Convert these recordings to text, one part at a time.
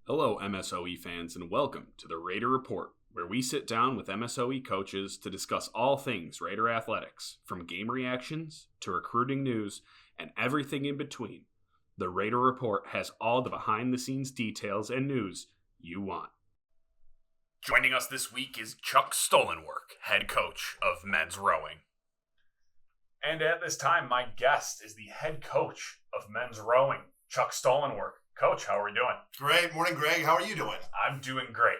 Hello, MSOE fans, and welcome to the Raider Report, where we sit down with MSOE coaches to discuss all things Raider athletics, from game reactions to recruiting news and everything in between. The Raider Report has all the behind-the-scenes details and news you want. Joining us this week is Chuck Stollenwerk, head coach of men's rowing. And at this time, my guest is the head coach of men's rowing, Chuck Stollenwerk. Coach, how are we doing? Great. Morning, Greg. How are you doing? I'm doing great.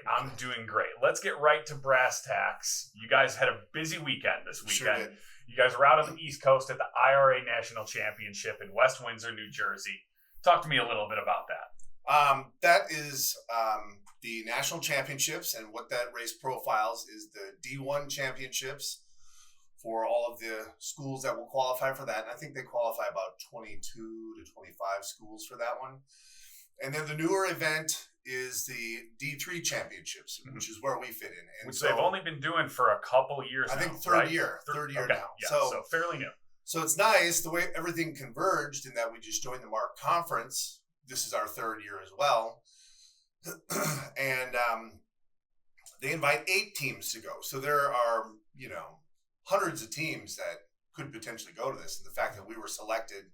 Let's get right to brass tacks. You guys had a busy weekend this weekend. Sure did. You guys were out on the East Coast at the IRA National Championship in West Windsor, New Jersey. Talk to me a little bit about that. That is the National Championships, and what that race profiles is the D1 Championships for all of the schools that will qualify for that. And I think they qualify about 22 to 25 schools for that one. And then the newer event is the D3 Championships, which is where we fit in. And which they've only been doing for a couple years now. I think third year okay. now. Yeah, so fairly new. So it's nice the way everything converged in that we just joined the MARC conference. This is our third year as well. And they invite 8 teams to go. So there are, hundreds of teams that could potentially go to this. And the fact that we were selected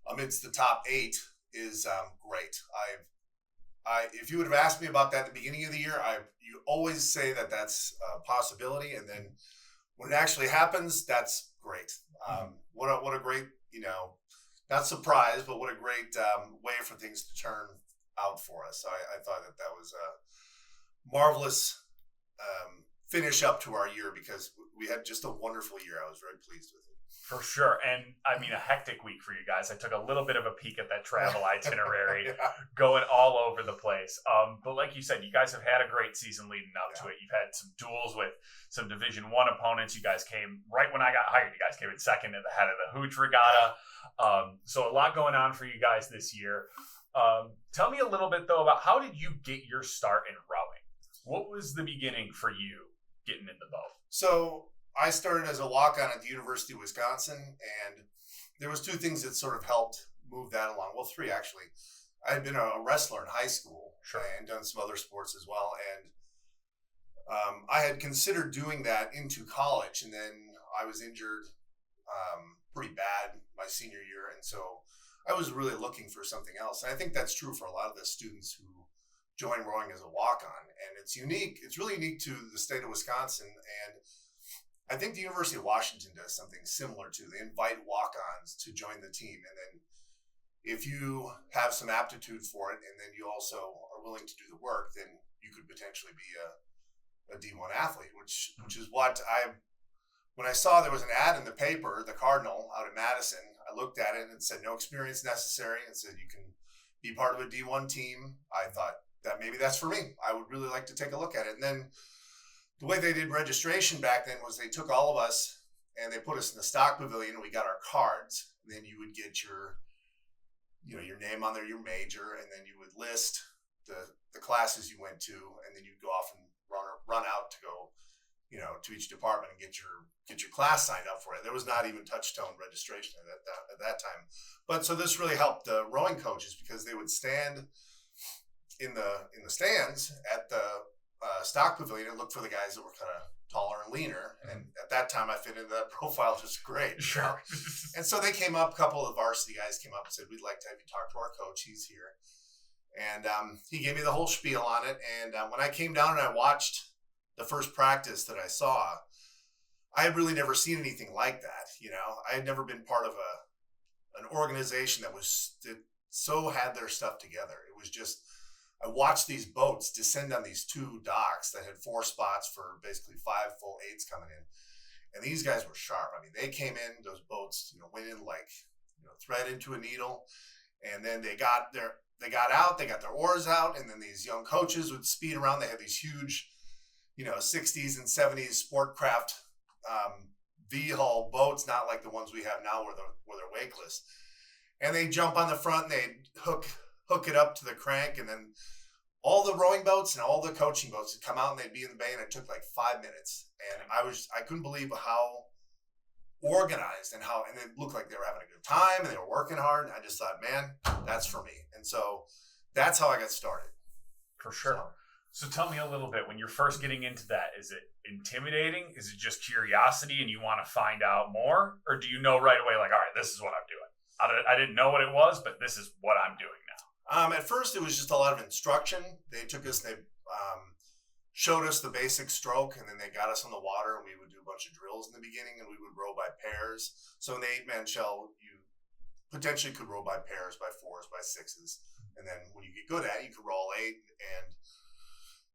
amidst the top 8 is great. If you would have asked me about that at the beginning of the year, you always say that that's a possibility, and then when it actually happens, that's great. What a great, not surprise, but what a great way for things to turn out for us. So I thought that was a marvelous finish up to our year, because we had just a wonderful year. I was very pleased with it. For sure. And I mean, a hectic week for you guys. I took a little bit of a peek at that travel itinerary, going all over the place. But like you said, you guys have had a great season leading up to it. You've had some duels with some Division I opponents. You guys came right when I got hired. You guys came in second at the head of the Hooch Regatta. So a lot going on for you guys this year. Tell me a little bit, though, about how did you get your start in rowing? What was the beginning for you getting in the boat? So I started as a walk-on at the University of Wisconsin, and there was 2 things that sort of helped move that along. Well, 3 actually. I had been a wrestler in high school. Sure. And done some other sports as well. And I had considered doing that into college, and then I was injured pretty bad my senior year, and so I was really looking for something else. And I think that's true for a lot of the students who join rowing as a walk-on. And it's unique. It's really unique to the state of Wisconsin, and I think the University of Washington does something similar too. They invite walk-ons to join the team, and then if you have some aptitude for it, and then you also are willing to do the work, then you could potentially be a D1 athlete, which is what when I saw there was an ad in the paper, the Cardinal out in Madison, I looked at it and it said no experience necessary, and said you can be part of a D1 team. I thought that maybe that's for me. I would really like to take a look at it. And then the way they did registration back then was they took all of us and they put us in the stock pavilion, and we got our cards. And then you would get your name on there, your major, and then you would list the classes you went to, and then you'd go off and run out to go, to each department and get your class signed up for it. There was not even touch-tone registration at that time. But so this really helped the rowing coaches, because they would stand in the stands at the stock pavilion and look for the guys that were kind of taller and leaner. And at that time, I fit into that profile just great. Sure. And so they came up, a couple of the varsity guys came up and said, we'd like to have you talk to our coach. He's here. And he gave me the whole spiel on it. And when I came down and I watched the first practice that I saw, I had really never seen anything like that. I had never been part of an organization that so had their stuff together. It was just, I watched these boats descend on these 2 docks that had 4 spots for basically 5 full 8s coming in. And these guys were sharp. I mean, they came in, those boats, went in like, thread into a needle. And then they got out, they got their oars out. And then these young coaches would speed around. They had these huge, 60s and 70s sport craft V-hull boats, not like the ones we have now where they're wakeless. And they jump on the front and they hook it up to the crank, and then all the rowing boats and all the coaching boats would come out and they'd be in the bay, and it took like 5 minutes. And I couldn't believe how organized and it looked like they were having a good time and they were working hard. And I just thought, man, that's for me. And so that's how I got started. For sure. So tell me a little bit, when you're first getting into that, is it intimidating? Is it just curiosity and you want to find out more? Or do you know right away, like, all right, this is what I'm doing? I didn't know what it was, but this is what I'm doing now. At first, it was just a lot of instruction. They took us, they showed us the basic stroke, and then they got us on the water, and we would do a bunch of drills in the beginning, and we would row by pairs. So in the 8-man shell, you potentially could row by pairs, by 4s, by 6s. And then when you get good at it, you could row all 8. And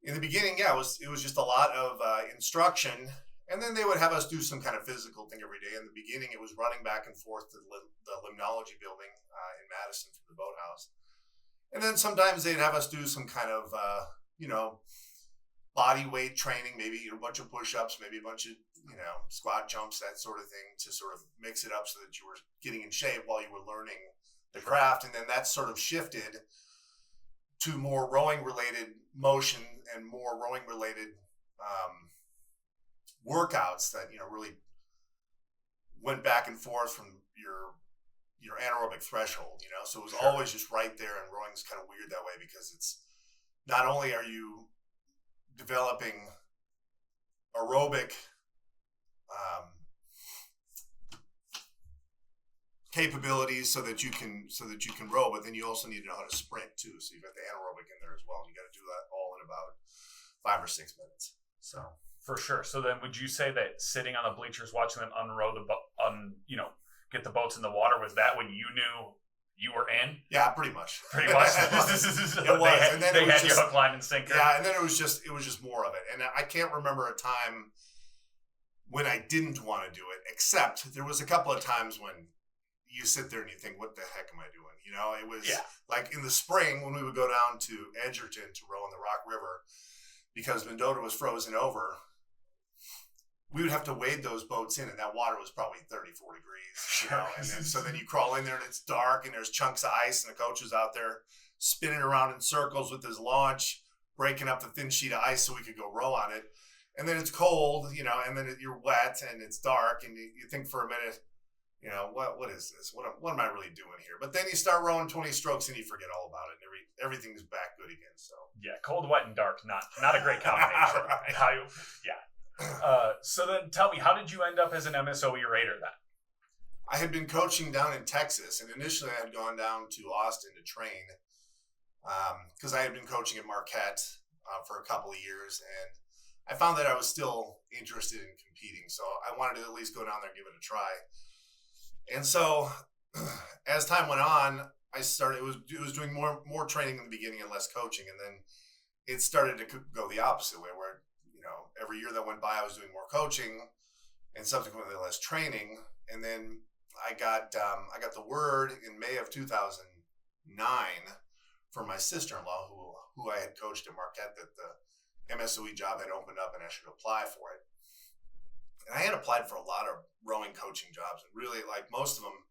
in the beginning, it was just a lot of instruction. And then they would have us do some kind of physical thing every day. In the beginning, it was running back and forth to the limnology building in Madison from the boathouse. And then sometimes they'd have us do some kind of, body weight training, maybe a bunch of push-ups, maybe a bunch of, squat jumps, that sort of thing, to sort of mix it up so that you were getting in shape while you were learning the craft. And then that sort of shifted to more rowing-related motion and more rowing-related workouts that, really went back and forth from your anaerobic threshold, So it was always just right there, and rowing's kind of weird that way because it's not only are you developing aerobic capabilities so that you can row, but then you also need to know how to sprint too. So you've got the anaerobic in there as well. You got to do that all in about 5 or 6 minutes. So for sure. So then, would you say that sitting on the bleachers watching them unrow get the boats in the water, was that when you knew you were in? Yeah, pretty much. Pretty much. It was. And then they had you hook, line, and sinker. Yeah, and then it was just more of it. And I can't remember a time when I didn't want to do it, except there was a couple of times when you sit there and you think, what the heck am I doing? It was like in the spring when we would go down to Edgerton to row in the Rock River, because Mendota was frozen over, we would have to wade those boats in, and that water was probably 34 degrees, And then you crawl in there and it's dark and there's chunks of ice, and the coach was out there spinning around in circles with his launch, breaking up the thin sheet of ice so we could go row on it. And then it's cold, and then you're wet and it's dark, and you think for a minute, what is this? What am I really doing here? But then you start rowing 20 strokes and you forget all about it, and everything's back good again. So yeah, cold, wet, and dark, not a great combination. Right. So then tell me, how did you end up as an MSOE Raider then? I had been coaching down in Texas, and initially I had gone down to Austin to train because I had been coaching at Marquette for a couple of years, and I found that I was still interested in competing, so I wanted to at least go down there and give it a try. And so as time went on, I started, it was doing more training in the beginning and less coaching, and then it started to go the opposite way, where every year that went by, I was doing more coaching and subsequently less training. And then I got the word in May of 2009 from my sister-in-law, who I had coached at Marquette, that the MSOE job had opened up and I should apply for it. And I had applied for a lot of rowing coaching jobs, and really, like, most of them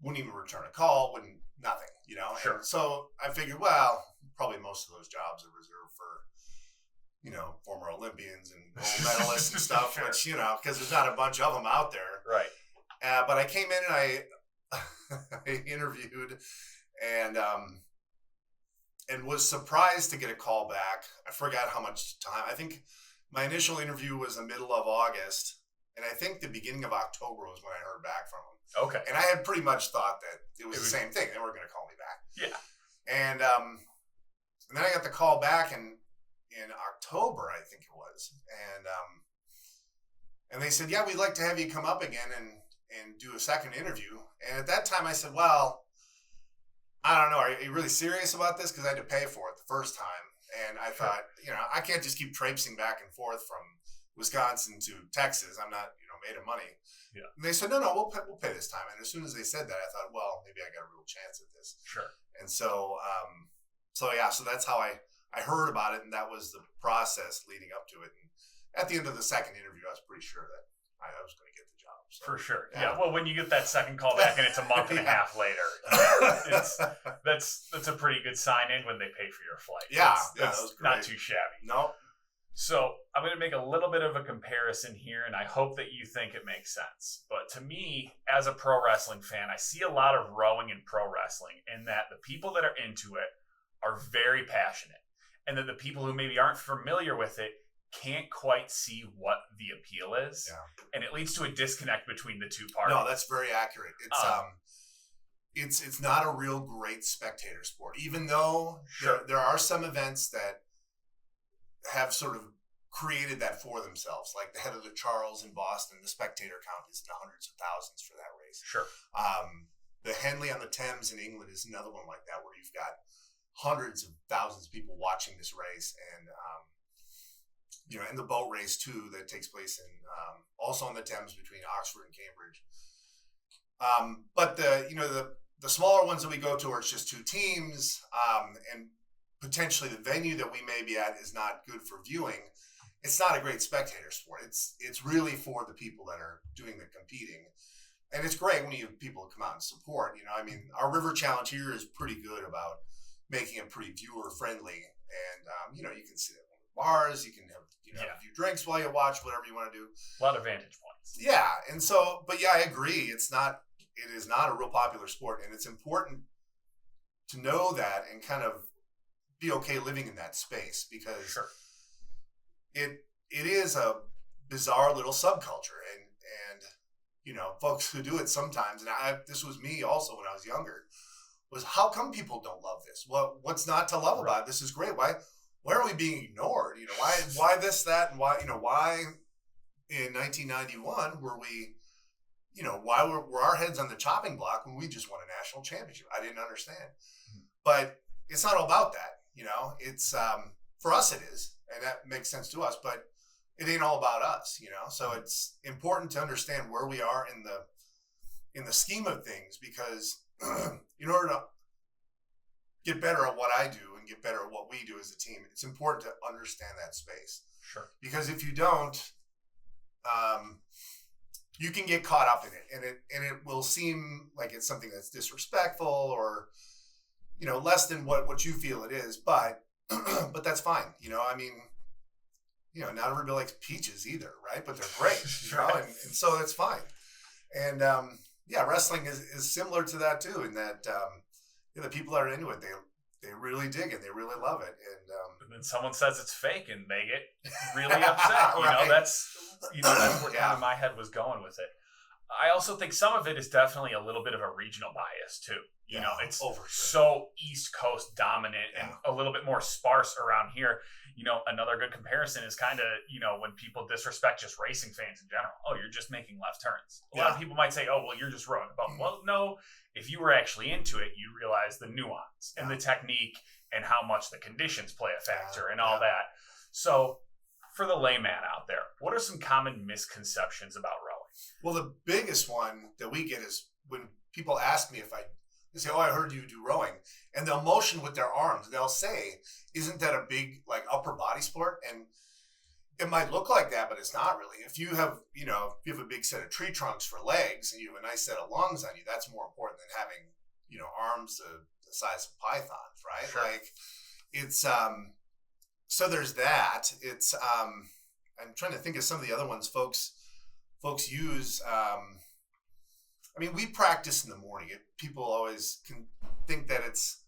wouldn't even return a call, nothing. Sure. And so I figured, well, probably most of those jobs are reserved for former Olympians and gold medalists and stuff, sure. Which, because there's not a bunch of them out there. Right. But I came in and I interviewed and was surprised to get a call back. I forgot how much time. I think my initial interview was the middle of August, and I think the beginning of October was when I heard back from them. Okay. And I had pretty much thought that it was the same thing. They were going to call me back. Yeah. And then I got the call back in October, I think it was, and they said, yeah, we'd like to have you come up again and do a second interview. And at that time I said, well, I don't know, are you really serious about this? Because I had to pay for it the first time, and I thought, I can't just keep traipsing back and forth from Wisconsin to Texas. I'm not made of money. Yeah. And they said, no, we'll pay this time. And as soon as they said that, I thought, well, maybe I got a real chance at this. Sure. And so so that's how I heard about it, and that was the process leading up to it. And at the end of the second interview, I was pretty sure that I was going to get the job. So, for sure. Yeah. Well, when you get that second call back and it's a month and a half later, that's a pretty good sign in when they pay for your flight. Yeah. That's not too shabby. No. So I'm going to make a little bit of a comparison here, and I hope that you think it makes sense. But to me, as a pro wrestling fan, I see a lot of rowing in pro wrestling in that the people that are into it are very passionate. and then the people who maybe aren't familiar with it can't quite see what the appeal is, and it leads to a disconnect between the two parties. No, that's very accurate. It's not a real great spectator sport, even though there are some events that have sort of created that for themselves, like the Head of the Charles in Boston. The spectator count is in the hundreds of thousands for that race. Sure. The Henley on the Thames in England is another one like that, where you've got hundreds of thousands of people watching this race, and and the boat race too that takes place in also on the Thames between Oxford and Cambridge. But the smaller ones that we go to are just two teams, and potentially the venue that we may be at is not good for viewing. It's not a great spectator sport. It's really for the people that are doing the competing. And it's great when you have people come out and support. Our River Challenge here is pretty good about making it pretty viewer friendly. And, you can sit at one of the bars, you can have, a few drinks while you watch, whatever you want to do. A lot of vantage points. Yeah. And so, but yeah, I agree. It is not a real popular sport, and it's important to know that and kind of be okay living in that space, because it is a bizarre little subculture, and folks who do it sometimes, and this was me also when I was younger, was how come people don't love this? What's not to love about it? This is great. Why are we being ignored? Why this, that, and why in 1991 were we, why were our heads on the chopping block when we just won a national championship? I didn't understand. But it's not all about that. It's for us it is, and that makes sense to us, but it ain't all about us, So it's important to understand where we are in the scheme of things, because in order to get better at what I do and get better at what we do as a team, it's important to understand that space. Sure. Because if you don't, you can get caught up in it, and it will seem like it's something that's disrespectful or less than what you feel it is, but that's fine. Not everybody likes peaches either, right? But they're great, and so that's fine. And wrestling is similar to that too, in that the people that are into it, they really dig it, they really love it, and then someone says it's fake, and they get really upset. Right. That's where kind of my head was going with it. I also think some of it is definitely a little bit of a regional bias too. It's so East Coast dominant and a little bit more sparse around here. Another good comparison is kind of, when people disrespect just racing fans in general. Oh, you're just making left turns. A lot of people might say, oh, well, you're just rowing a boat. Well, no, if you were actually into it, you realize the nuance and the technique and how much the conditions play a factor and all that. So for the layman out there, what are some common misconceptions about rowing? Well, the biggest one that we get is when people ask me they say, oh, I heard you do rowing. And they'll motion with their arms. They'll say, isn't that a big upper body sport? And it might look like that, but it's not really. If you have, a big set of tree trunks for legs and you have a nice set of lungs on you, that's more important than having, arms the size of pythons, right? Sure. It's, so there's that. It's, I'm trying to think of some of the other ones folks use. We practice in the morning. People always can think that it's,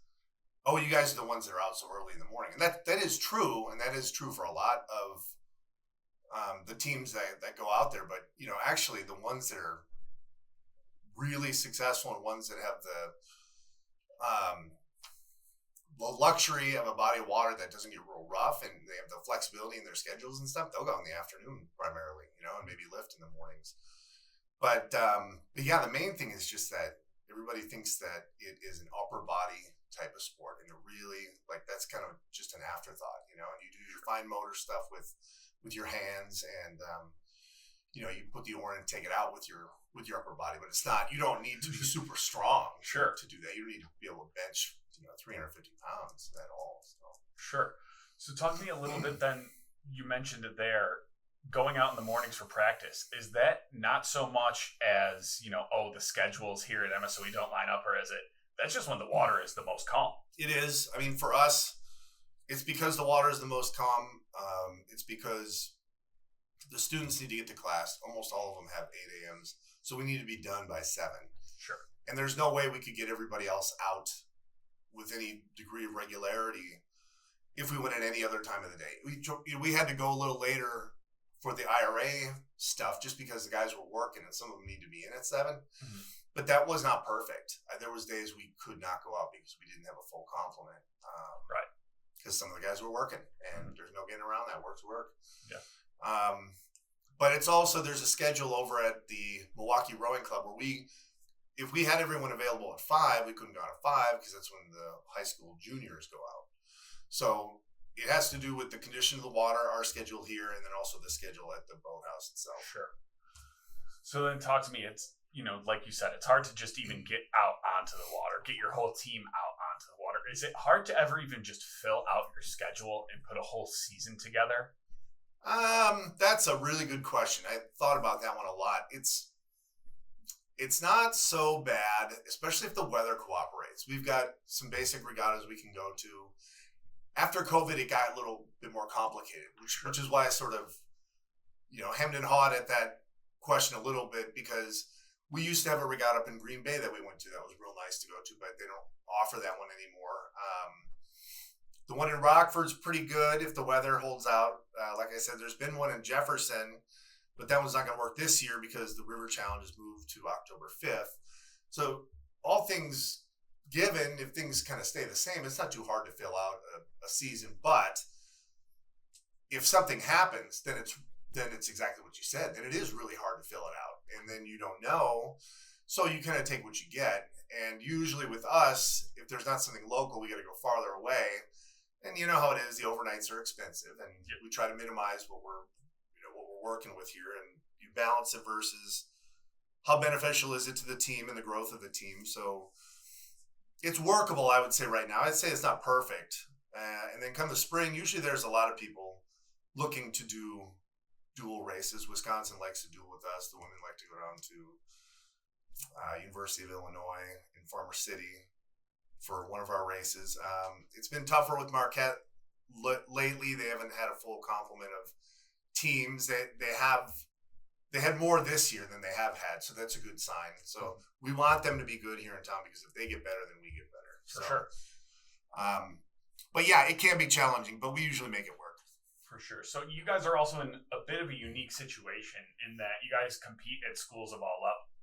oh, you guys are the ones that are out so early in the morning. And that is true, and that is true for a lot of the teams that go out there. But, actually the ones that are really successful and ones that have the luxury of a body of water that doesn't get real rough, and they have the flexibility in their schedules and stuff, they'll go in the afternoon primarily, and maybe lift in the mornings. But yeah, the main thing is just that everybody thinks that it is an upper body type of sport, and it really, that's kind of just an afterthought, and you do your fine motor stuff with your hands, and you put the oar in and take it out with your upper body, but it's not. You don't need to be super strong to do that. You don't need to be able to bench 350 pounds at all. So. Sure. So talk to me a little bit then. You mentioned it there. Going out in the mornings for practice, is that not so much as, the schedules here at MSOE don't line up, or is it that's just when the water is the most calm? It is. For us, it's because the water is the most calm. It's because the students need to get to class. Almost all of them have 8 a.m.s. So we need to be done by 7. Sure. And there's no way we could get everybody else out with any degree of regularity if we went at any other time of the day. We had to go a little later for the IRA stuff just because the guys were working and some of them need to be in at 7. Mm-hmm. But that was not perfect. There was days we could not go out because we didn't have a full complement. Right. Because some of the guys were working, and there's no getting around that. Work's work. Yeah. But it's also, there's a schedule over at the Milwaukee Rowing Club where if we had everyone available at 5, we couldn't go out at 5 because that's when the high school juniors go out. So it has to do with the condition of the water, our schedule here, and then also the schedule at the boathouse itself. Sure. So then talk to me. It's, like you said, it's hard to just even get out onto the water, get your whole team out onto the water. Is it hard to ever even just fill out your schedule and put a whole season together? That's a really good question. I thought about that one a lot. It's not so bad, especially if the weather cooperates. We've got some basic regattas we can go to. After COVID, it got a little bit more complicated, which is why I sort of, hemmed and hawed at that question a little bit, because we used to have a regatta up in Green Bay that we went to that was real nice to go to, but they don't offer that one anymore. The one in Rockford's pretty good if the weather holds out. Like I said, there's been one in Jefferson, but that one's not going to work this year because the River Challenge is moved to October 5th. So all things given, if things kind of stay the same, it's not too hard to fill out a season. But if something happens, then it's exactly what you said. Then it is really hard to fill it out, and then you don't know. So you kind of take what you get. And usually with us, if there's not something local, we got to go farther away. And you know how it is. The overnights are expensive, and we try to minimize what we're working with here, and you balance it versus how beneficial is it to the team and the growth of the team. So it's workable, I would say right now. I'd say it's not perfect. And then come the spring, usually there's a lot of people looking to do dual races. Wisconsin likes to duel with us. The women like to go down to University of Illinois in Farmer City for one of our races. It's been tougher with Marquette lately. They haven't had a full complement of teams. They had more this year than they have had, so that's a good sign. So we want them to be good here in town, because if they get better, then we get better. For sure. But yeah, it can be challenging, but we usually make it work. For sure. So you guys are also in a bit of a unique situation in that you guys compete at schools of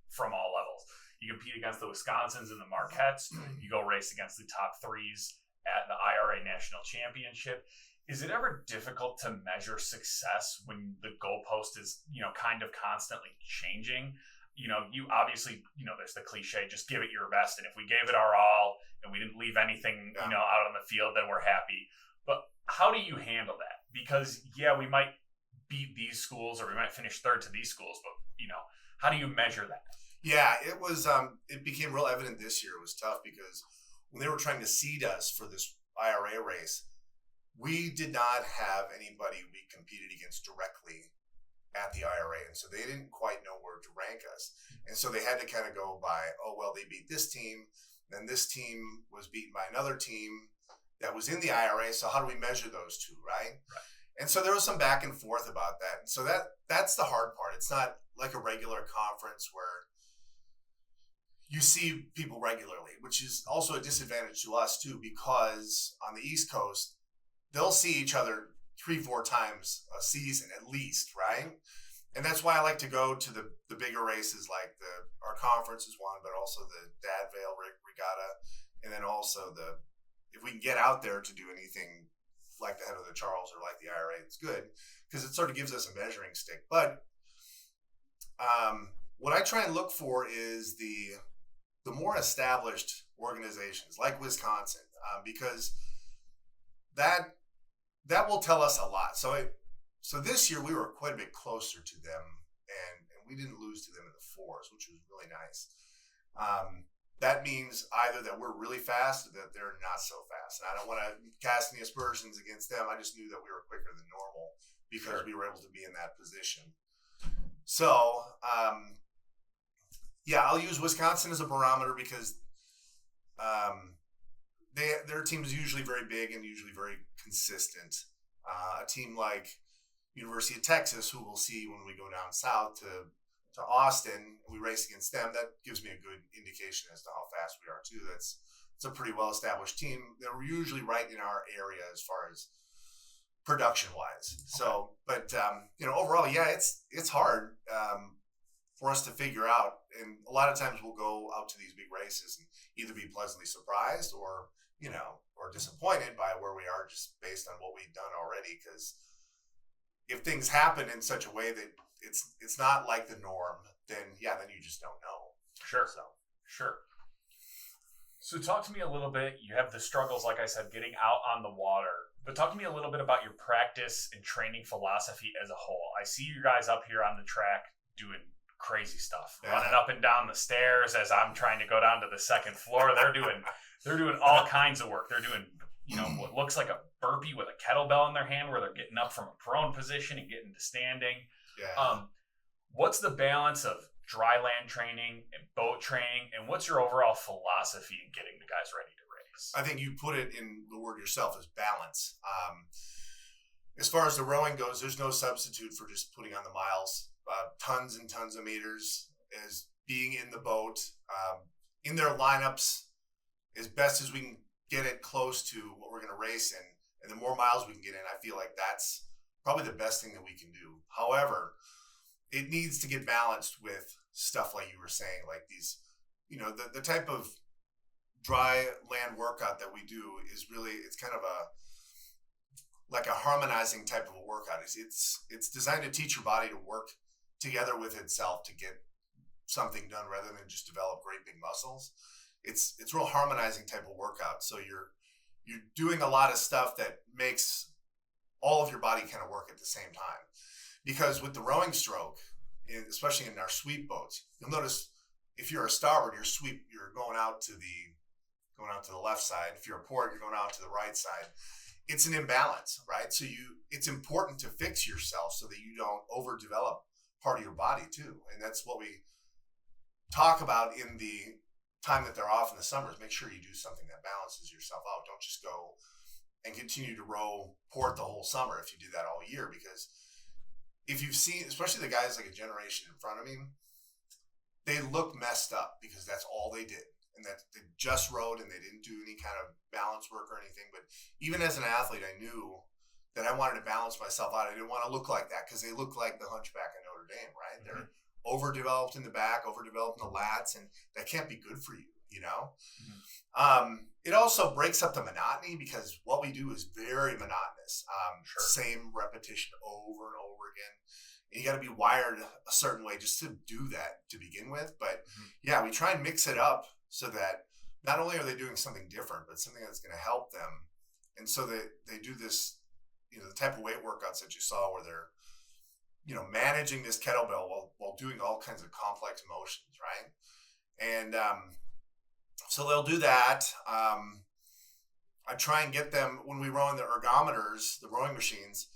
from all levels. You compete against the Wisconsins and the Marquettes. You go race against the top 3s at the IRA National Championship. Is it ever difficult to measure success when the goalpost is, kind of constantly changing? You obviously, there's the cliche, just give it your best. And if we gave it our all and we didn't leave anything, out on the field, then we're happy. But how do you handle that? Because, we might beat these schools or we might finish third to these schools, but, how do you measure that? Yeah, it was, it became real evident this year. It was tough because when they were trying to seed us for this IRA race, we did not have anybody we competed against directly at the IRA. And so they didn't quite know where to rank us. And so they had to kind of go by, they beat this team. Then this team was beaten by another team that was in the IRA. So how do we measure those two, right? And so there was some back and forth about that. And so that's the hard part. It's not like a regular conference where you see people regularly, which is also a disadvantage to us too, because on the East Coast, they'll see each other 3-4 times a season at least, right? And that's why I like to go to the bigger races, like our conference is one, but also the Dadvale Regatta, and then also if we can get out there to do anything like the Head of the Charles or like the IRA, it's good because it sort of gives us a measuring stick. But what I try and look for is the more established organizations like Wisconsin, because that will tell us a lot. So this year we were quite a bit closer to them, and we didn't lose to them in the 4s, which was really nice. That means either that we're really fast or that they're not so fast. And I don't want to cast any aspersions against them. I just knew that we were quicker than normal because we were able to be in that position. So, I'll use Wisconsin as a barometer because their team is usually very big and usually very consistent. A team like University of Texas, who we'll see when we go down south to Austin, we race against them. That gives me a good indication as to how fast we are too. That's it's a pretty well established team. They're usually right in our area as far as production wise. So, but overall, yeah, it's hard for us to figure out. And a lot of times we'll go out to these big races and either be pleasantly surprised or disappointed by where we are just based on what we've done already. Because if things happen in such a way that it's not like the norm, then you just don't know. Sure. So talk to me a little bit. You have the struggles, like I said, getting out on the water. But talk to me a little bit about your practice and training philosophy as a whole. I see you guys up here on the track doing crazy stuff, running up and down the stairs as I'm trying to go down to the second floor. They're doing all kinds of work. They're doing, what looks like a burpee with a kettlebell in their hand where they're getting up from a prone position and getting to standing. Yeah. What's the balance of dry land training and boat training, and what's your overall philosophy in getting the guys ready to race? I think you put it in the word yourself as balance. As far as the rowing goes, there's no substitute for just putting on the miles. Tons and tons of meters as being in the boat, in their lineups as best as we can get it close to what we're going to race in. And the more miles we can get in, I feel like that's probably the best thing that we can do. However, it needs to get balanced with stuff like you were saying, like these, the type of dry land workout that we do is really, it's kind of like a harmonizing type of a workout. It's designed to teach your body to work together with itself to get something done rather than just develop great big muscles. It's real harmonizing type of workout. So you're doing a lot of stuff that makes all of your body kind of work at the same time. Because with the rowing stroke, especially in our sweep boats, you'll notice if you're a starboard, you're going out to the left side. If you're a port, you're going out to the right side. It's an imbalance, right? So it's important to fix yourself so that you don't overdevelop part of your body too. And that's what we talk about in the time that they're off in the summers. Make sure you do something that balances yourself out. Don't just go and continue to row port the whole summer if you do that all year, because if you've seen, especially the guys like a generation in front of me, they look messed up because that's all they did. And that they just rowed and they didn't do any kind of balance work or anything. But even as an athlete, I knew that I wanted to balance myself out. I didn't want to look like that because they look like the hunchback in Notre Dame, right? Mm-hmm. They're overdeveloped in the back, overdeveloped in the lats, and that can't be good for you, Mm-hmm. It also breaks up the monotony because what we do is very monotonous. Same repetition over and over again. And you got to be wired a certain way just to do that to begin with. But we try and mix it up so that not only are they doing something different, but something that's going to help them. And so that they do this, the type of weight workouts that you saw where they're, managing this kettlebell while doing all kinds of complex motions, right? And so they'll do that. I try and get them, when we row in the ergometers, the rowing machines,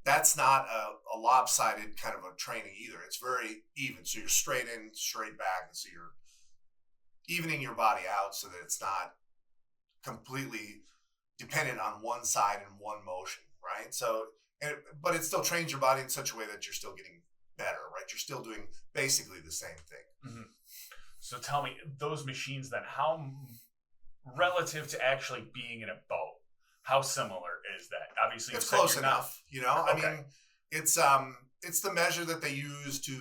that's not a lopsided kind of a training either. It's very even. So you're straight in, straight back. And so you're evening your body out so that it's not completely dependent on one side and one motion, right? So, but it still trains your body in such a way that you're still getting better, right? You're still doing basically the same thing. Mm-hmm. So tell me, those machines then, how relative to actually being in a boat, how similar is that? Obviously, it's close enough. Okay. I mean, it's the measure that they use to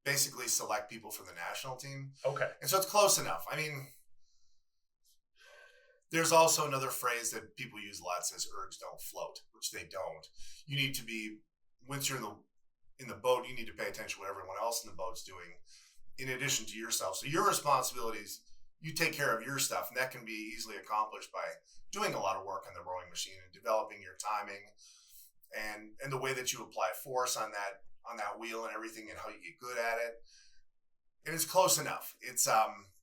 basically select people for the national team. Okay. And so it's close enough. I mean, there's also another phrase that people use a lot that says ergs don't float, which they don't. You need to be, once you're in the boat, you need to pay attention to what everyone else in the boat's doing in addition to yourself. So your responsibilities, you take care of your stuff, and that can be easily accomplished by doing a lot of work on the rowing machine and developing your timing and the way that you apply force on that wheel and everything and how you get good at it. And it's close enough. It's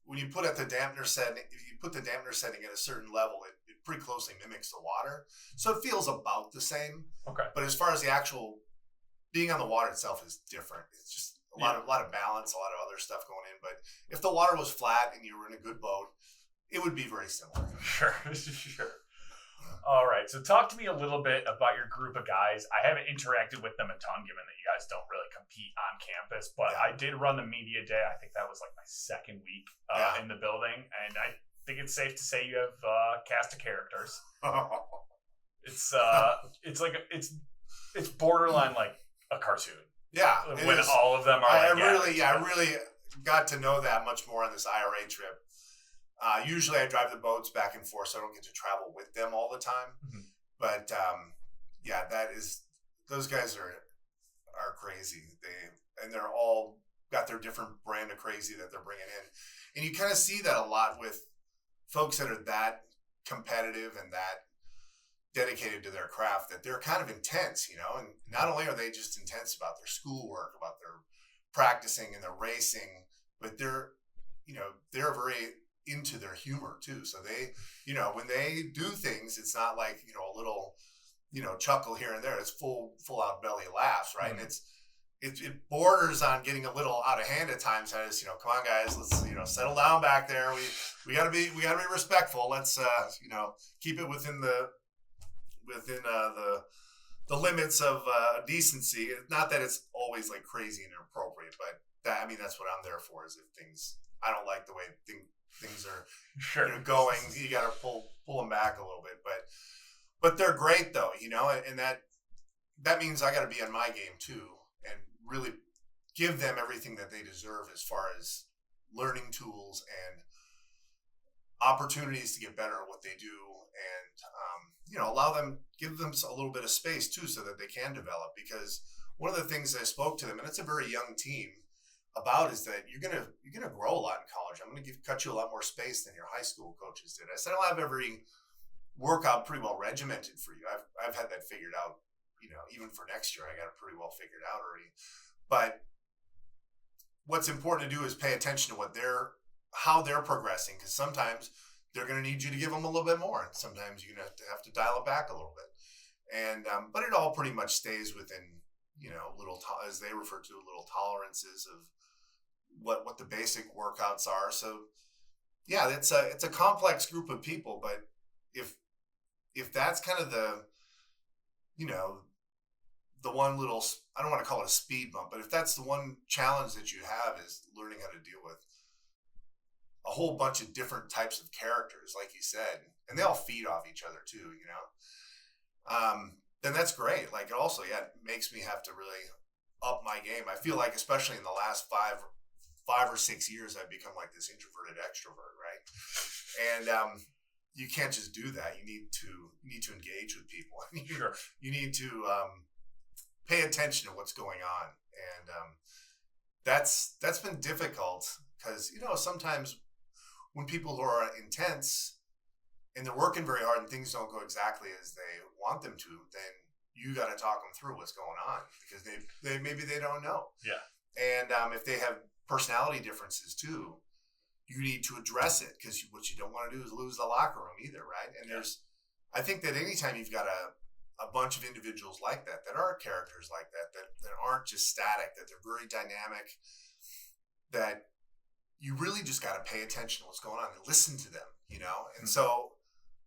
when you put the dampener setting at a certain level, it pretty closely mimics the water. So it feels about the same. Okay. But as far as the actual being on the water itself is different. It's just a lot of balance, a lot of other stuff going in. But if the water was flat and you were in a good boat, it would be very similar. Sure. All right. So talk to me a little bit about your group of guys. I haven't interacted with them a ton, given that you guys guys don't really compete on campus. But Yeah. I did run the media day. I think that was like my second week in the building, and I think it's safe to say you have a cast of characters. It's borderline like a cartoon. Yeah, when all of them are. I really got to know that much more on this IRA trip. Usually, I drive the boats back and forth, so I don't get to travel with them all the time. Mm-hmm. But those guys are crazy. They're all got their different brand of crazy that they're bringing in, and you kind of see that a lot with folks that are that competitive and that dedicated to their craft, that they're kind of intense, and not only are they just intense about their schoolwork, about their practicing and their racing, but they're very into their humor too. So they, when they do things, it's not like, a little, chuckle here and there. It's full out belly laughs, right? Mm-hmm. And it borders on getting a little out of hand at times. As come on guys, let's settle down back there. We gotta be respectful. Let's keep it within the limits of decency. Not that it's always like crazy and inappropriate, but that's what I'm there for. Is if things I don't like the way things are going, you got to pull them back a little bit. But they're great though, and that means I got to be on my game too, and really give them everything that they deserve as far as learning tools and opportunities to get better at what they do, and give them a little bit of space too, so that they can develop. Because one of the things I spoke to them, and it's a very young team, about is that you're gonna grow a lot in college. I'm gonna cut you a lot more space than your high school coaches did. I said I'll have every workout pretty well regimented for you. I've had that figured out. Even for next year, I got it pretty well figured out already. But what's important to do is pay attention to how they're progressing, because sometimes they're going to need you to give them a little bit more, and sometimes you're going to have to dial it back a little bit. And but it all pretty much stays within as they refer to, little tolerances of what the basic workouts are. So yeah, it's a complex group of people, but if that's kind of the one little, I don't want to call it a speed bump, but if that's the one challenge that you have, is learning how to deal with a whole bunch of different types of characters, like you said, and they all feed off each other too, then that's great. Like, it also, it makes me have to really up my game. I feel like, especially in the last 5 or 6 years, I've become like this introverted extrovert, right? And you can't just do that. You need to engage with people. Sure. You need to pay attention to what's going on, and that's been difficult, because sometimes when people who are intense and they're working very hard and things don't go exactly as they want them to, then you got to talk them through what's going on, because they don't know. Yeah. And if they have personality differences too, you need to address it, because what you don't want to do is lose the locker room either, right? And I think that anytime you've got a bunch of individuals like that are characters like that aren't just static, that they're very dynamic, that you really just got to pay attention to what's going on and listen to them, And so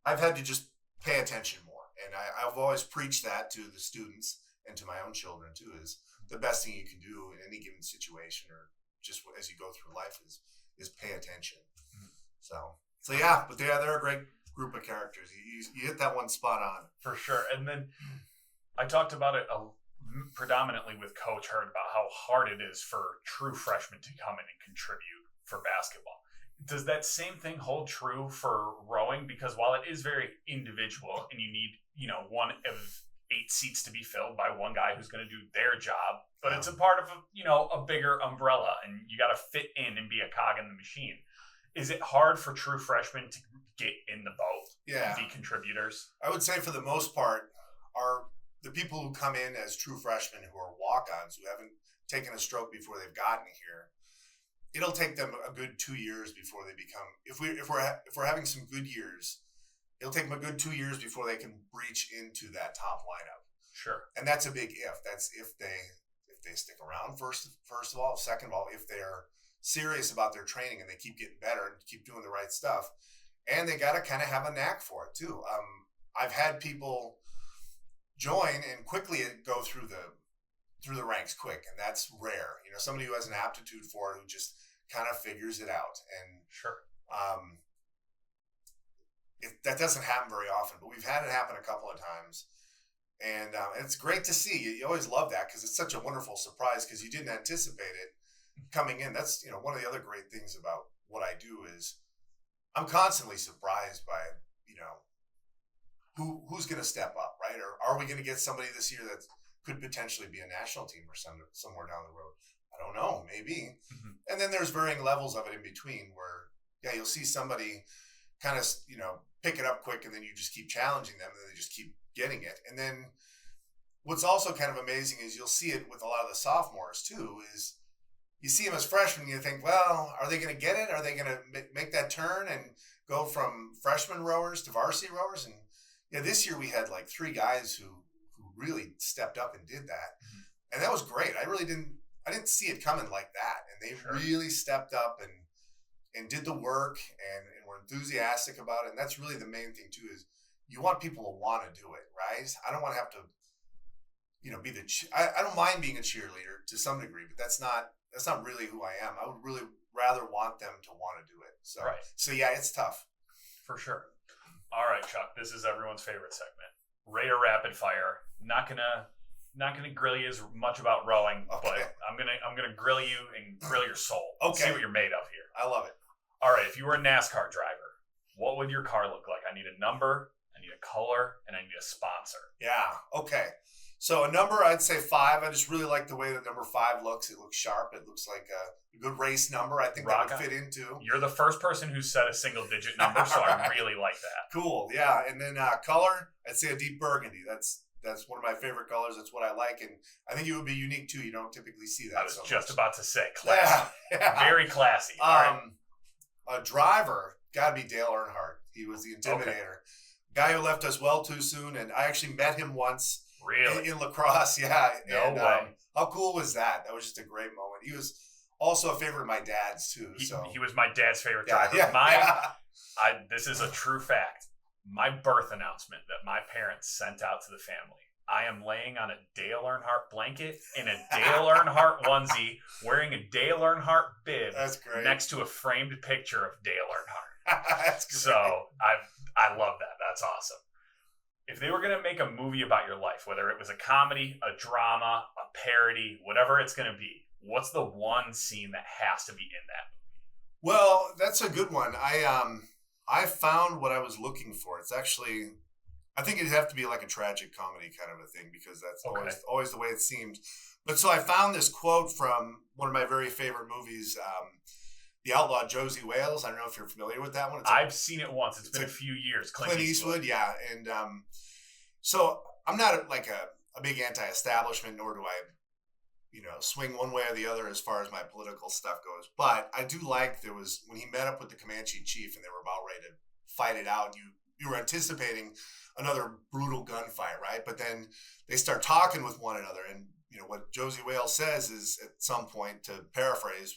I've had to just pay attention more. And I've always preached that to the students and to my own children too, is the best thing you can do in any given situation, or just as you go through life, is pay attention. So yeah, but they're a great group of characters. You hit that one spot on. For sure. And then I talked about it predominantly with Coach Hurd about how hard it is for true freshmen to come in and contribute for basketball. Does that same thing hold true for rowing? Because while it is very individual and you need, one of 8 seats to be filled by one guy who's going to do their job, but it's a part of a bigger umbrella, and you got to fit in and be a cog in the machine. Is it hard for true freshmen to get in the boat and be contributors? I would say for the most part, are the people who come in as true freshmen, who are walk-ons, who haven't taken a stroke before they've gotten here. It'll take them a good 2 years before they become, if we're having some good years, it'll take them a good 2 years before they can breach into that top lineup. Sure. And that's a big if. That's if they stick around, first of all. Second of all, if they're serious about their training and they keep getting better and keep doing the right stuff. And they got to kind of have a knack for it too. I've had people join and quickly go through through the ranks quick, and that's rare. You know, somebody who has an aptitude for it, who just kind of figures it out. And Sure. that doesn't happen very often, but we've had it happen a couple of times. And it's great to see. You always love that because it's such a wonderful surprise because you didn't anticipate it coming in. That's, you know, one of the other great things about what I do is I'm constantly surprised by, you know, who's going to step up, right? Or are we going to get somebody this year that could potentially be a national team or somewhere down the road? I don't know, maybe. Mm-hmm. And then there's varying levels of it in between where, yeah, you'll see somebody kind of, you know, pick it up quick and then you just keep challenging them and then they just keep getting it. And then what's also kind of amazing is you'll see it with a lot of the sophomores too, is you see them as freshmen and you think, well, are they going to get it? Are they going to make that turn and go from freshman rowers to varsity rowers? And yeah, this year we had like 3 guys who really stepped up and did that. Mm-hmm. And that was great. I didn't see it coming like that. And they really stepped up and did the work and were enthusiastic about it. And that's really the main thing too, is you want people to want to do it, right? I don't want to have to, you know, I don't mind being a cheerleader to some degree, but that's not really who I am. I would really rather want them to want to do it. So yeah, it's tough. For sure. All right, Chuck, this is everyone's favorite segment. Raider Rapid Fire. Not gonna grill you as much about rowing, but I'm gonna grill you and grill your soul. See what you're made of here. I love it. All right, if you were a NASCAR driver, what would your car look like? I need a number, I need a color, and I need a sponsor. Yeah. Okay. So a number, I'd say 5. I just really like the way that number 5 looks. It looks sharp. It looks like a good race number. I think that would fit into. You're the first person who said a single-digit number, so I really like that. Cool. Yeah. And then color, I'd say a deep burgundy. That's one of my favorite colors. That's what I like. And I think it would be unique, too. You don't typically see that. I was just about to say, classy. Yeah. Very classy. A driver, got to be Dale Earnhardt. He was the Intimidator. Guy who left us well too soon. And I actually met him once. Really? In lacrosse, yeah. No way. How cool was that? That was just a great moment. He was also a favorite of my dad's, too. He was my dad's favorite driver. This is a true fact. My birth announcement that my parents sent out to the family. I am laying on a Dale Earnhardt blanket in a Dale Earnhardt onesie, wearing a Dale Earnhardt bib. That's great. Next to a framed picture of Dale Earnhardt. That's great. So I love that. That's awesome. If they were going to make a movie about your life, whether it was a comedy, a drama, a parody, whatever it's going to be, what's the one scene that has to be in that movie? Well, that's a good one. I found what I was looking for. It's actually, I think it'd have to be like a tragic comedy kind of a thing because that's always the way it seems. But so I found this quote from one of my very favorite movies, The Outlaw Josie Wales. I don't know if you're familiar with that one. I've seen it once. It's been a few years. Clint Eastwood, yeah. And so I'm not a big anti-establishment, nor do I, swing one way or the other as far as my political stuff goes. But I do like when he met up with the Comanche chief and they were about ready to fight it out, you were anticipating another brutal gunfight, right? But then they start talking with one another. And, what Josie Wales says is at some point, to paraphrase,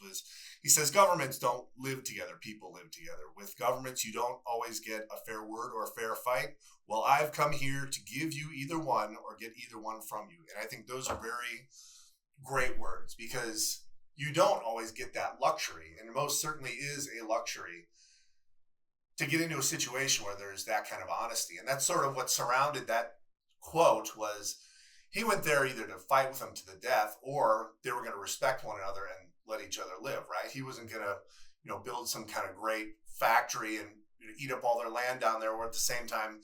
he says, governments don't live together. People live together. With governments, you don't always get a fair word or a fair fight. Well, I've come here to give you either one or get either one from you. And I think those are very great words because you don't always get that luxury. And it most certainly is a luxury to get into a situation where there's that kind of honesty. And that's sort of what surrounded that quote was he went there either to fight with them to the death or they were going to respect one another and let each other live, right? He wasn't going to, build some kind of great factory and eat up all their land down there, or at the same time,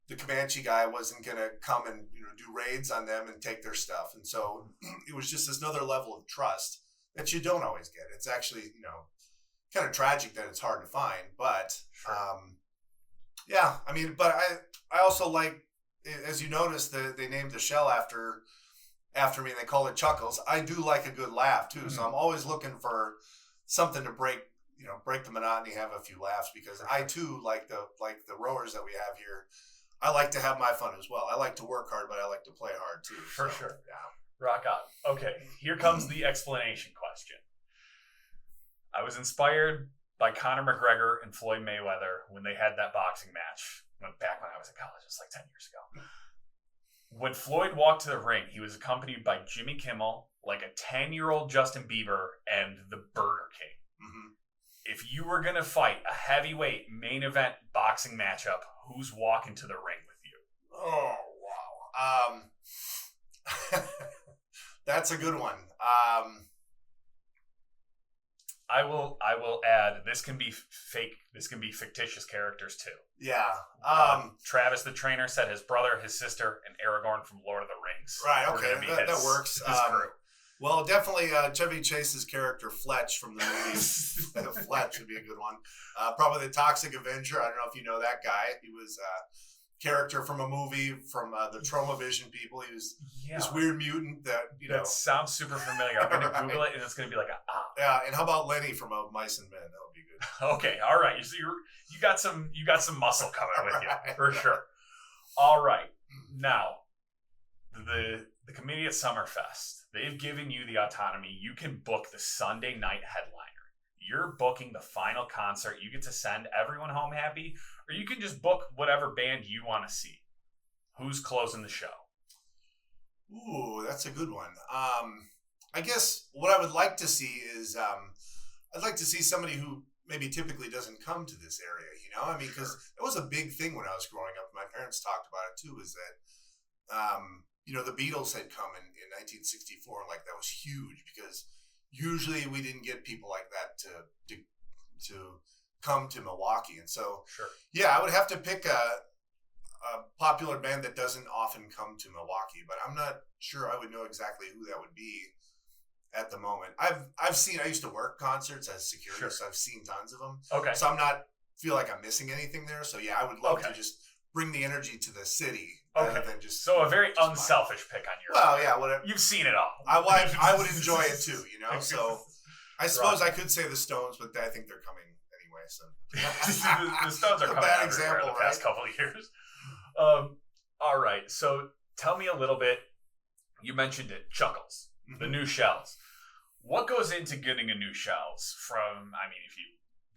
the Comanche guy wasn't going to come and, do raids on them and take their stuff. And so it was just this another level of trust that you don't always get. It's actually, kind of tragic that it's hard to find, but, but I also like, as you notice, they named the shell after me and they call it Chuckles. I do like a good laugh too. Mm-hmm. So I'm always looking for something to break the monotony, have a few laughs because I too like the rowers that we have here. I like to have my fun as well. I like to work hard, but I like to play hard too. For sure. Yeah. Rock on. Okay. Here comes the explanation question. I was inspired by Conor McGregor and Floyd Mayweather when they had that boxing match. Back when I was in college, it's like 10 years ago. When Floyd walked to the ring, he was accompanied by Jimmy Kimmel, like a 10-year-old Justin Bieber, and the Burger King. Mm-hmm. If you were going to fight a heavyweight main event boxing matchup, who's walking to the ring with you? Oh, wow. That's a good one. I will add, this can be fake. This can be fictitious characters too. Yeah. Travis the trainer said his brother, his sister, and Aragorn from Lord of the Rings. Right. Okay. That works. His crew. Well, definitely Chevy Chase's character Fletch from the movies. Fletch would be a good one. Probably the Toxic Avenger. I don't know if you know that guy. He was a character from a movie from the Trauma Vision people. He was this weird mutant that, That sounds super familiar. I'm going to Google it, and it's going to be like Yeah, and how about Lenny from Mice and Men? That would be good. Okay, all right. So you got some muscle coming with you Right. for sure. All right, now the committee at Summerfest, they've given you the autonomy. You can book the Sunday night headliner. You're booking the final concert. You get to send everyone home happy, or you can just book whatever band you want to see. Who's closing the show? Ooh, that's a good one. I guess what I would like to see is I'd like to see somebody who maybe typically doesn't come to this area, I mean, because it was a big thing when I was growing up. My parents talked about it too, is that, the Beatles had come in 1964, and that was huge because usually we didn't get people like that to come to Milwaukee. And so, I would have to pick a popular band that doesn't often come to Milwaukee, but I'm not sure I would know exactly who that would be at the moment. I used to work concerts as security, so I've seen tons of them. Okay. So feel like I'm missing anything there. So I would love to just bring the energy to the city rather than just. So a very unselfish pick on your. Well, yeah, whatever. You've seen it all. I would enjoy it too, So I suppose I could say the Stones, but I think they're coming anyway. So the Stones are coming bad out example, the past couple of years. All right, so tell me a little bit. You mentioned it, Chuckles, the new shells. What goes into getting a new shells? If you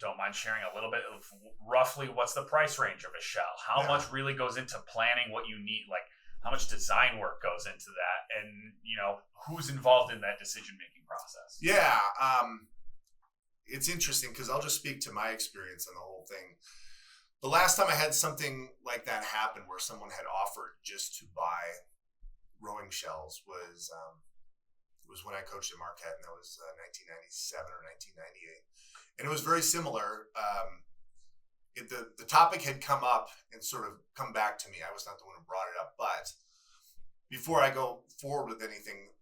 don't mind sharing a little bit of roughly what's the price range of a shell? How much really goes into planning what you need? Like how much design work goes into that? And, who's involved in that decision-making process? Yeah. It's interesting because I'll just speak to my experience on the whole thing. The last time I had something like that happen where someone had offered just to buy rowing shells was when I coached at Marquette, and that was 1997 or 1998. And it was very similar. The topic had come up and sort of come back to me. I was not the one who brought it up, but before I go forward with anything,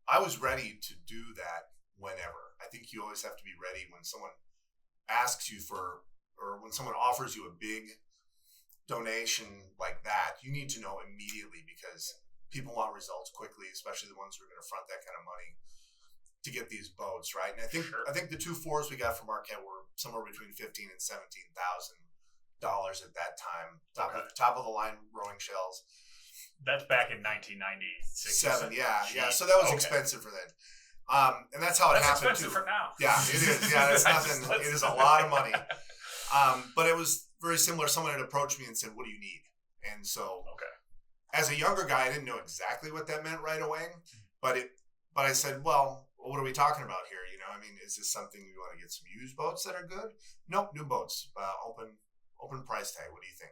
I was ready to do that whenever. I think you always have to be ready when someone asks you or when someone offers you a big donation like that. You need to know immediately because people want results quickly, especially the ones who are going to front that kind of money to get these boats, right? And I think the 2 4s we got from Marquette were somewhere between $15,000 and $17,000 at that time. Top of the line rowing shells. That's back in 1996. Yeah. So that was expensive for then. And that's how it happened. Expensive for now. Yeah, it is. Yeah, it's nothing. It is a lot of money. But it was very similar. Someone had approached me and said, "What do you need?" And so, as a younger guy, I didn't know exactly what that meant right away. But I said, "Well, what are we talking about here? Is this something you want to get some used boats that are good? Nope, new boats, open price tag. What do you think?"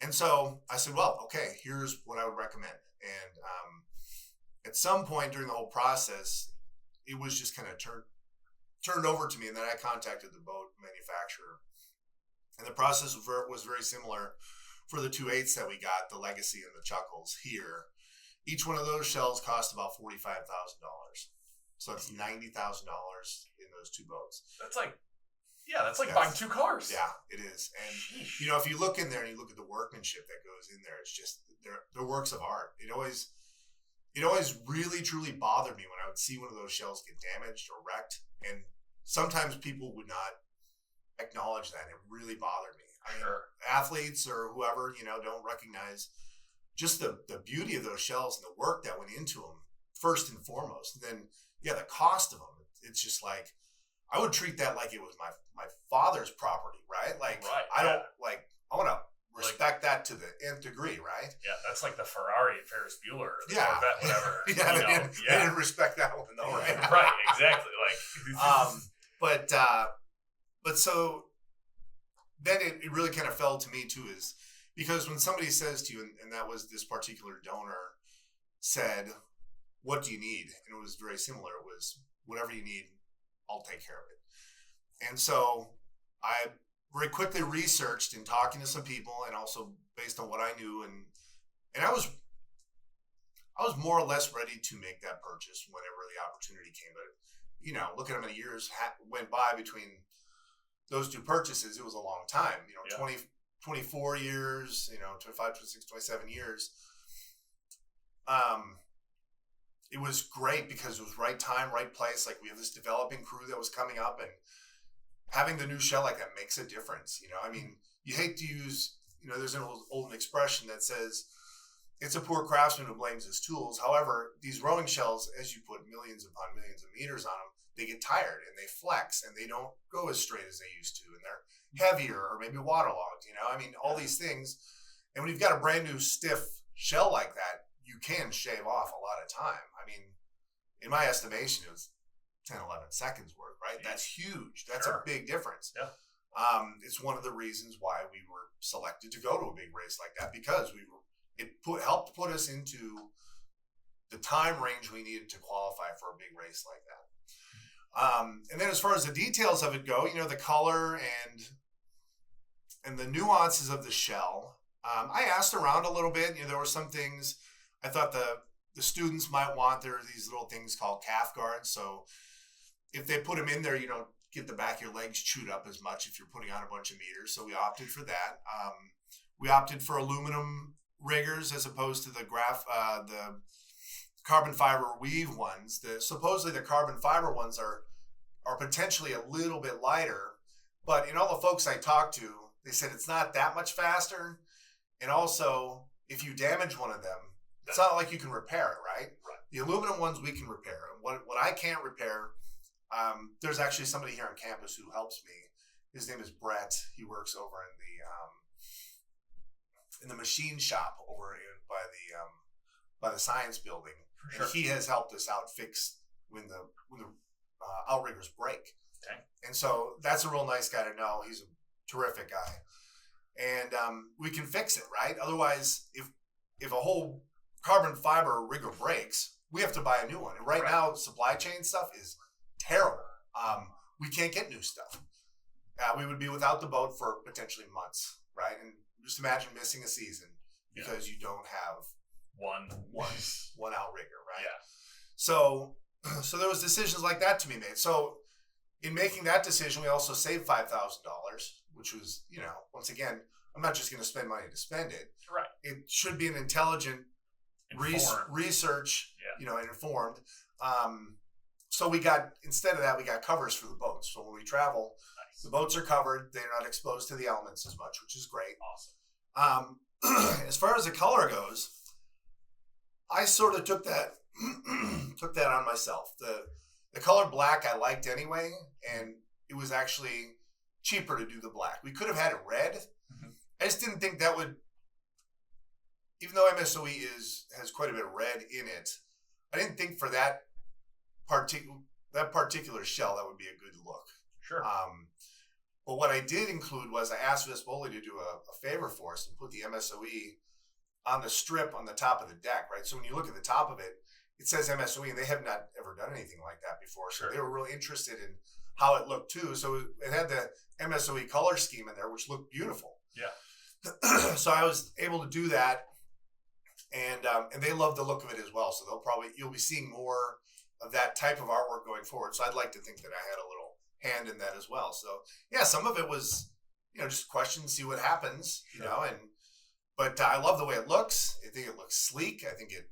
And so I said, "Well, okay, here's what I would recommend." And at some point during the whole process, it was just kind of turned over to me, and then I contacted the boat manufacturer. And the process was very similar for the 2.8s that we got, the Legacy and the Chuckles here. Each one of those shells cost about $45,000. So it's $90,000 in those 2 boats. That's like buying 2 cars. Yeah, it is. And, if you look in there and you look at the workmanship that goes in there, it's just, they're works of art. It always really, truly bothered me when I would see one of those shells get damaged or wrecked. And sometimes people would not acknowledge that. It really bothered me. Athletes or whoever, don't recognize just the beauty of those shells and the work that went into them first and foremost. And then, the cost of them. It's just like, I would treat that like it was my father's property, right? Like, I don't I want to respect respect that to the nth degree, right? Yeah, that's like the Ferrari and Ferris Bueller, or the Yeah. Corvette, whatever. They didn't respect that one though, right? Right, exactly. Like, but so then it really kind of fell to me too, is because when somebody says to you, and that was this particular donor said, "What do you need?" And it was very similar. It was, "Whatever you need, I'll take care of it." And so I very quickly researched in talking to some people, and also based on what I knew, and I was more or less ready to make that purchase whenever the opportunity came. But look at how many years went by between those two purchases. It was a long time. 24 years. 25, 26, 27 years. It was great because it was right time, right place. Like, we have this developing crew that was coming up, and having the new shell like that makes a difference. You hate to use, there's an old expression that says, it's a poor craftsman who blames his tools. However, these rowing shells, as you put millions upon millions of meters on them, they get tired and they flex and they don't go as straight as they used to, and they're heavier or maybe waterlogged. All these things. And when you've got a brand new stiff shell like that, you can shave off a lot of time. In my estimation, it was 10, 11 seconds worth, right? Jeez. That's huge. That's a big difference. Yeah. It's one of the reasons why we were selected to go to a big race like that, because helped put us into the time range we needed to qualify for a big race like that. And then as far as the details of it go, the color and the nuances of the shell, I asked around a little bit. There were some things I thought the students might want. There are these little things called calf guards. So if they put them in there, you don't get the back of your legs chewed up as much if you're putting on a bunch of meters. So we opted for that. We opted for aluminum riggers as opposed to the carbon fiber weave ones. Supposedly the carbon fiber ones are potentially a little bit lighter, but in all the folks I talked to, they said it's not that much faster. And also, if you damage one of them, it's not like you can repair it, right? The aluminum ones we can repair. What I can't repair, there's actually somebody here on campus who helps me. His name is Brett. He works over in the machine shop over by the science building. For sure. And he has helped us out fix when the outriggers break. Okay. And so that's a real nice guy to know. He's a terrific guy. And we can fix it, right? Otherwise, if a whole carbon fiber rigger breaks, we have to buy a new one. And right now, supply chain stuff is terrible. We can't get new stuff. We would be without the boat for potentially months, right? And just imagine missing a season because you don't have one outrigger, right? Yeah. So there was decisions like that to be made. So in making that decision, we also saved $5,000, which was, once again, I'm not just going to spend money to spend it. Right. It should be an intelligent research, and informed. So instead of that, we got covers for the boats. So when we travel, the boats are covered. They're not exposed to the elements as much, which is great. Awesome. As far as the color goes, I sort of took that on myself. The color black I liked anyway, and it was actually cheaper to do the black. We could have had it red. Mm-hmm. I just didn't think that would, even though MSOE has quite a bit of red in it, I didn't think for that particular shell that would be a good look. Sure. But what I did include was I asked Vespoli to do a favor for us and put the MSOE on the strip on the top of the deck, right? So when you look at the top of it, it says MSOE, and they have not ever done anything like that before. So they were really interested in how it looked too. So it had the MSOE color scheme in there, which looked beautiful. Yeah. So I was able to do that, and they love the look of it as well. So you'll be seeing more of that type of artwork going forward. So I'd like to think that I had a little hand in that as well. So yeah, some of it was, just questions, see what happens, but I love the way it looks. I think it looks sleek. I think it,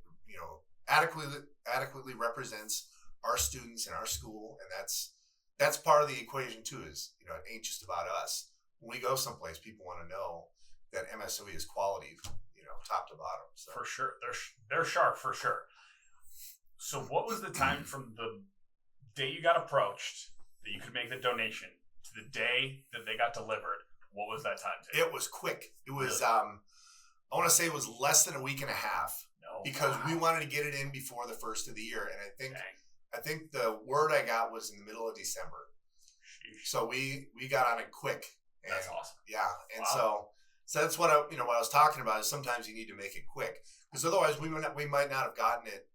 adequately represents our students and our school. And that's part of the equation too, is, it ain't just about us. When we go someplace, people want to know that MSOE is quality, top to bottom. So. For sure. They're sharp for sure. So what was the time from the day you got approached that you could make the donation to the day that they got delivered? What was that time take? It was quick. It was, I want to say it was less than a week and a half. No, because we wanted to get it in before the first of the year. And Dang. I think the word I got was in the middle of December. Sheesh. So we got on it quick. And, That's awesome. Yeah. And Wow. so that's what what I was talking about is sometimes you need to make it quick because otherwise we might not have gotten it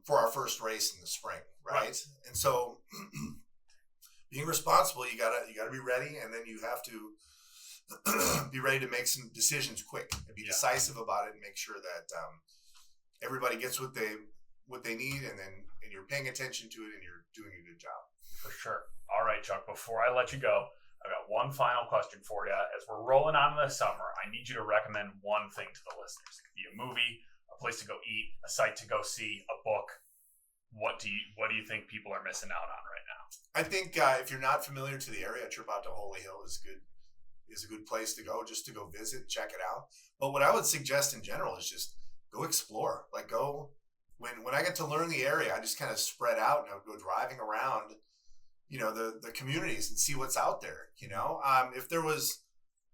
for our first race in the spring. Right. And so being responsible, you gotta be ready, and then you have to be ready to make some decisions quick and be decisive about it, and make sure that everybody gets what they need, and you're paying attention to it, and you're doing a good job. For sure. All right, Chuck. Before I let you go, I've got one final question for you. As we're rolling on this summer, I need you to recommend one thing to the listeners. It could be a movie, a place to go eat, a site to go see, a book. What do you think people are missing out on right now? I think if you're not familiar to the area, a trip out to Holy Hill is a good place to go, just to go visit, check it out. But what I would suggest in general is just go explore. Like go when I get to learn the area, I just kind of spread out and I would go driving around, the communities and see what's out there. If there was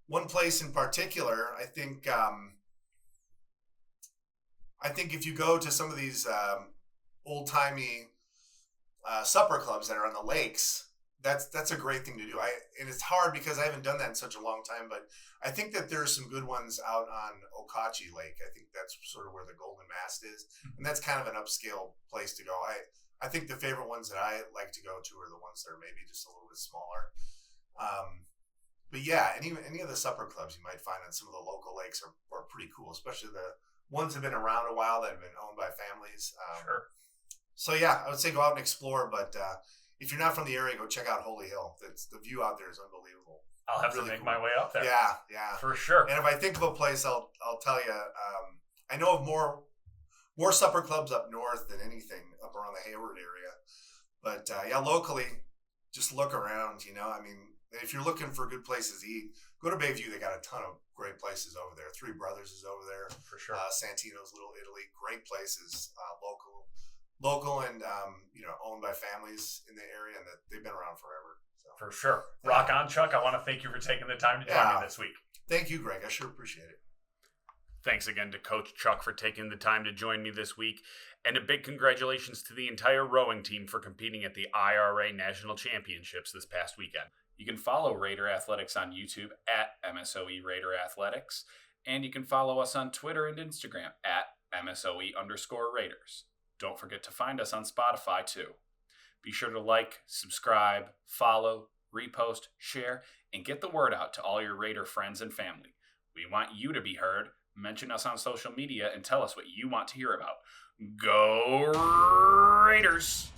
one place in particular, I think if you go to some of these old-timey supper clubs that are on the lakes, that's a great thing to do. And it's hard because I haven't done that in such a long time, but I think that there's some good ones out on Okachi Lake. I think that's sort of where the Golden Mast is, and that's kind of an upscale place to go. I think the favorite ones that I like to go to are the ones that are maybe just a little bit smaller. But yeah, any of the supper clubs you might find on some of the local lakes are pretty cool, especially the ones that have been around a while that have been owned by families. Sure. So yeah, I would say go out and explore, but if you're not from the area, go check out Holy Hill. The view out there is unbelievable. I'll have to make my way up there. Yeah. For sure. And if I think of a place, I'll tell you, I know of more supper clubs up north than anything up around the Hayward area. But locally, just look around, if you're looking for good places to eat, go to Bayview. They got a ton of great places over there. Three Brothers is over there. For sure. Santino's Little Italy, great places, local and owned by families in the area, and that they've been around forever. So. For sure. Rock on, Chuck. I want to thank you for taking the time to join me this week. Thank you, Greg. I sure appreciate it. Thanks again to Coach Chuck for taking the time to join me this week, and a big congratulations to the entire rowing team for competing at the IRA National Championships this past weekend. You can follow Raider Athletics on YouTube at MSOE Raider Athletics, and you can follow us on Twitter and Instagram at MSOE_Raiders. Don't forget to find us on Spotify too. Be sure to like, subscribe, follow, repost, share, and get the word out to all your Raider friends and family. We want you to be heard. Mention us on social media and tell us what you want to hear about. Go Raiders!